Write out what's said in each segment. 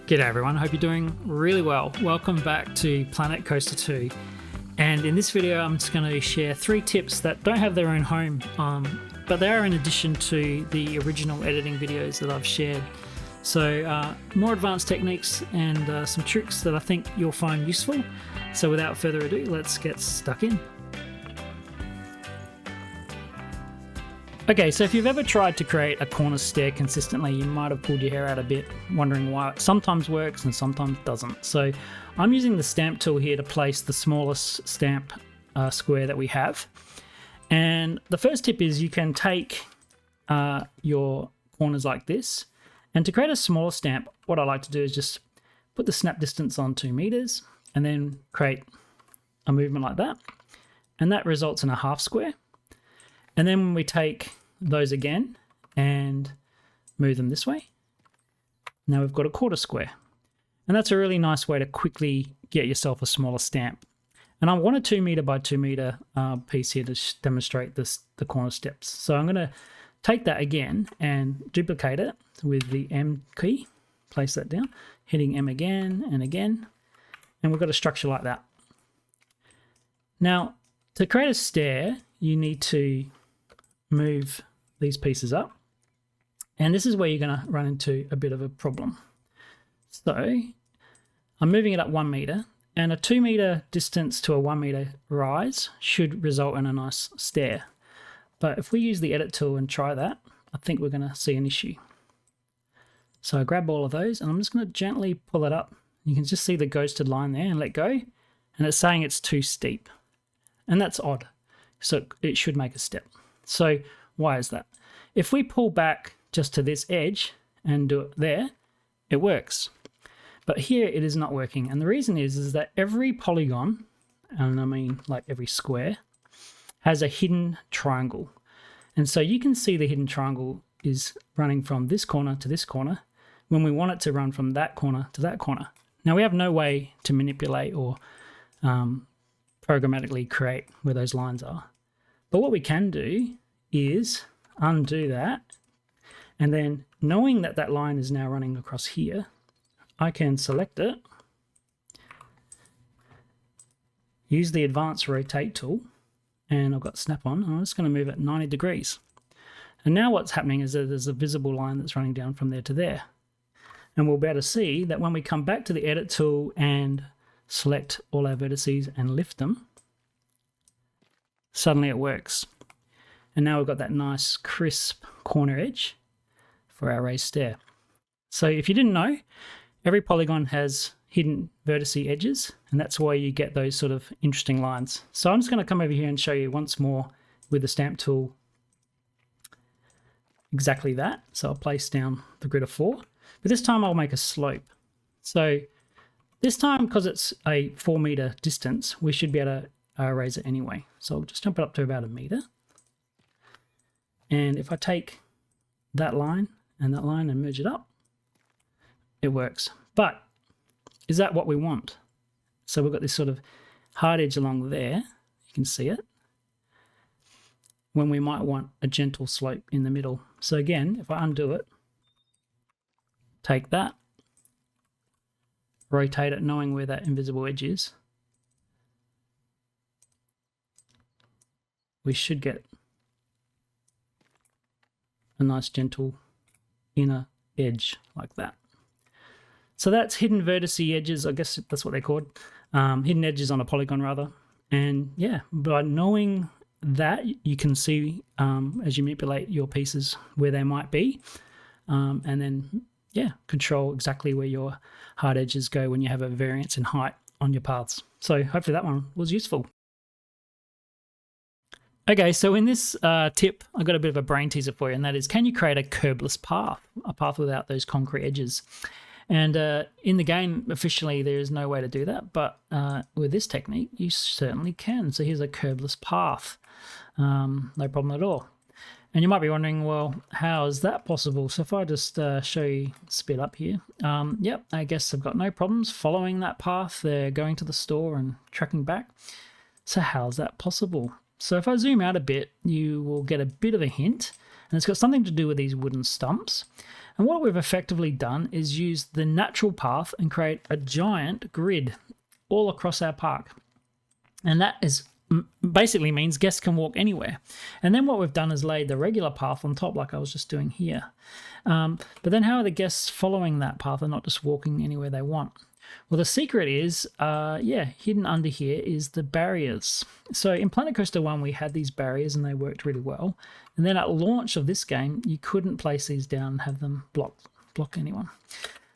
G'day everyone, hope you're doing really well. Welcome back to Planet Coaster 2. And in this video I'm just going to share 3 tips that don't have their own home, but they are in addition to the original editing videos that I've shared. So more advanced techniques and some tricks that I think you'll find useful. So without further ado, let's get stuck in. Okay, so if you've ever tried to create a corner stair consistently, you might have pulled your hair out a bit, wondering why it sometimes works and sometimes doesn't. So I'm using the stamp tool here to place the smallest stamp square that we have. And the first tip is you can take your corners like this, and to create a smaller stamp, what I like to do is just put the snap distance on 2 meters and then create a movement like that. And that results in a half square. And then when we take those again and move them this way, now we've got a quarter square. And that's a really nice way to quickly get yourself a smaller stamp. And I want a 2 meter by 2 meter piece here to demonstrate the corner steps. So I'm going to take that again and duplicate it with the M key, place that down, hitting M again and again, and we've got a structure like that. Now, to create a stair, you need to move these pieces up, and this is where you're going to run into a bit of a problem. So I'm moving it up 1 meter, and a 2 meter distance to a 1 meter rise should result in a nice stair. But if we use the edit tool and try that, I think we're going to see an issue. So I grab all of those and I'm just going to gently pull it up. You can just see the ghosted line there and let go, and it's saying it's too steep, and that's odd. So it should make a step. So why is that? If we pull back just to this edge and do it there, it works. But here it is not working. And the reason is that every polygon, and I mean like every square, has a hidden triangle. And so you can see the hidden triangle is running from this corner to this corner when we want it to run from that corner to that corner. Now we have no way to manipulate or programmatically create where those lines are. But what we can do is undo that, and then knowing that that line is now running across here, I can select it, use the advanced rotate tool, and I've got snap on, and I'm just going to move it 90 degrees. And now what's happening is that there's a visible line that's running down from there to there. And we'll be able to see that when we come back to the edit tool and select all our vertices and lift them, suddenly it works. And now we've got that nice crisp corner edge for our raised stair. So if you didn't know, every polygon has hidden vertice edges, and that's why you get those sort of interesting lines. So I'm just going to come over here and show you once more with the stamp tool exactly that. So I'll place down the grid of 4, but this time I'll make a slope. So this time, because it's a 4 meter distance, we should be able to raise it anyway. So I'll just jump it up to about 1 meter. And if I take that line and merge it up, it works. But is that what we want? So we've got this sort of hard edge along there. You can see it. When we might want a gentle slope in the middle. So again, if I undo it, take that, rotate it knowing where that invisible edge is, we should get a nice gentle inner edge like that. So that's hidden vertice edges, I guess that's what they're called. Hidden edges on a polygon rather. And yeah, by knowing that, you can see as you manipulate your pieces where they might be, and then yeah, control exactly where your hard edges go when you have a variance in height on your paths. So hopefully that one was useful. Okay, so in this tip, I've got a bit of a brain teaser for you, and that is, can you create a curbless path, a path without those concrete edges? And in the game, officially, there is no way to do that, but with this technique, you certainly can. So here's a curbless path, no problem at all. And you might be wondering, well, how is that possible? So if I just show you speed up here, yep, I guess I've got no problems following that path. They're going to the store and tracking back. So how's that possible? So if I zoom out a bit, you will get a bit of a hint, and it's got something to do with these wooden stumps. And what we've effectively done is use the natural path and create a giant grid all across our park. And that is basically means guests can walk anywhere. And then what we've done is laid the regular path on top, like I was just doing here. But then how are the guests following that path and not just walking anywhere they want? Well, the secret is, hidden under here is the barriers. So in Planet Coaster 1, we had these barriers and they worked really well. And then at launch of this game, you couldn't place these down and have them block anyone.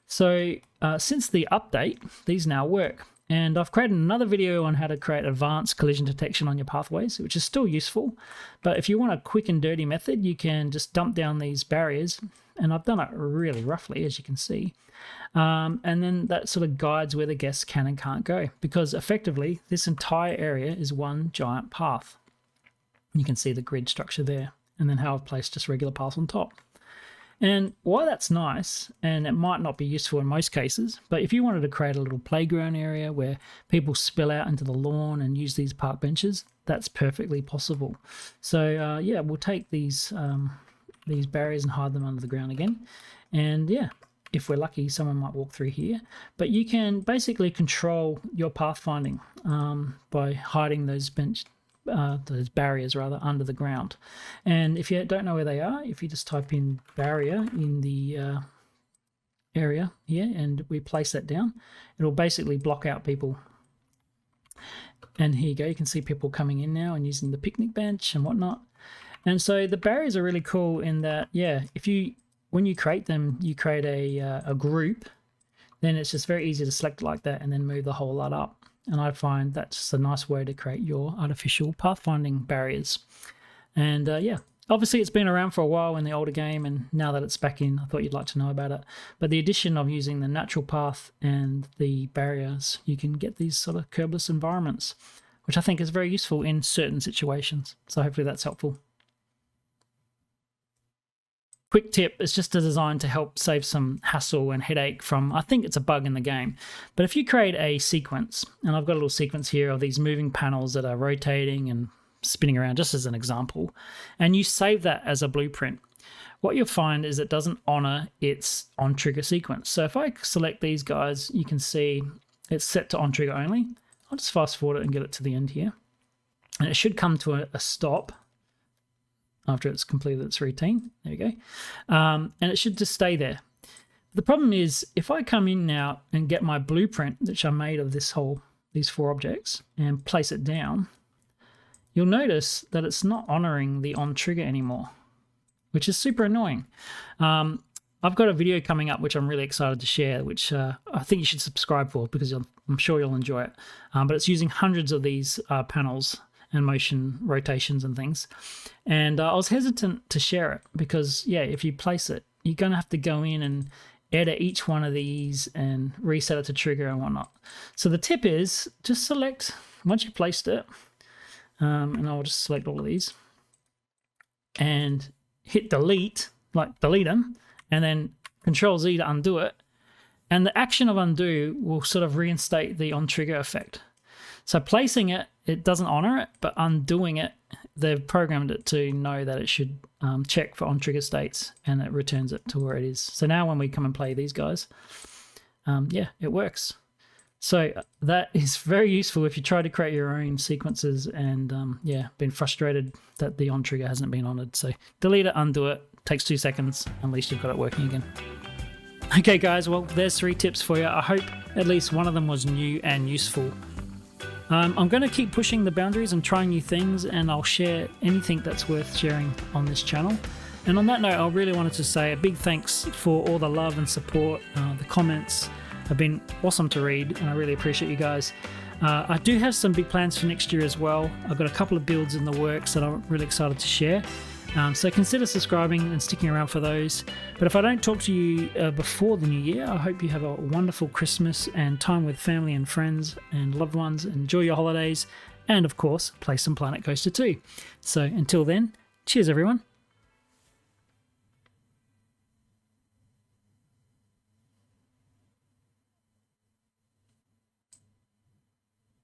So since the update, these now work. And I've created another video on how to create advanced collision detection on your pathways, which is still useful. But if you want a quick and dirty method, you can just dump down these barriers. And I've done it really roughly, as you can see. And then that sort of guides where the guests can and can't go, because effectively this entire area is one giant path. You can see the grid structure there, and then how I've placed just regular paths on top. And while that's nice, and it might not be useful in most cases, but if you wanted to create a little playground area where people spill out into the lawn and use these park benches, that's perfectly possible. So we'll take these barriers and hide them under the ground again. And yeah, if we're lucky, someone might walk through here. But you can basically control your pathfinding by hiding those barriers under the ground. And if you don't know where they are, if you just type in barrier in the area here and we place that down, it'll basically block out people. And here you go, you can see people coming in now and using the picnic bench and whatnot. And so the barriers are really cool in that, when you create them, you create a group, then it's just very easy to select like that and then move the whole lot up. And I find that's just a nice way to create your artificial pathfinding barriers. And obviously it's been around for a while in the older game, and now that it's back in, I thought you'd like to know about it. But the addition of using the natural path and the barriers, you can get these sort of curbless environments, which I think is very useful in certain situations. So hopefully that's helpful. Quick tip, it's just designed to help save some hassle and headache from, I think it's a bug in the game. But if you create a sequence, and I've got a little sequence here of these moving panels that are rotating and spinning around just as an example, and you save that as a blueprint, what you'll find is it doesn't honor its on-trigger sequence. So if I select these guys, you can see it's set to on-trigger only. I'll just fast forward it and get it to the end here. And it should come to a stop after it's completed its routine. There we go. And it should just stay there. The problem is, if I come in now and get my blueprint, which I made of these four objects, and place it down, you'll notice that it's not honoring the on trigger anymore, which is super annoying. I've got a video coming up which I'm really excited to share, which I think you should subscribe for, because I'm sure you'll enjoy it. But it's using hundreds of these panels and motion rotations and things. And I was hesitant to share it because, if you place it, you're going to have to go in and edit each one of these and reset it to trigger and whatnot. So the tip is just select, once you've placed it, and I'll just select all of these and hit delete, like delete them, and then Control Z to undo it. And the action of undo will sort of reinstate the on trigger effect. So placing it, it doesn't honor it, but undoing it, they've programmed it to know that it should check for on-trigger states, and it returns it to where it is. So now when we come and play these guys, it works. So that is very useful if you try to create your own sequences and, been frustrated that the on-trigger hasn't been honored. So delete it, undo it, takes 2 seconds, at least you've got it working again. Okay guys, well there's 3 tips for you. I hope at least one of them was new and useful. I'm going to keep pushing the boundaries and trying new things, and I'll share anything that's worth sharing on this channel. And on that note, I really wanted to say a big thanks for all the love and support. The comments have been awesome to read, and I really appreciate you guys. I do have some big plans for next year as well. I've got a couple of builds in the works that I'm really excited to share. So consider subscribing and sticking around for those. But if I don't talk to you before the new year, I hope you have a wonderful Christmas and time with family and friends and loved ones. Enjoy your holidays, and of course, play some Planet Coaster 2. So until then, cheers everyone.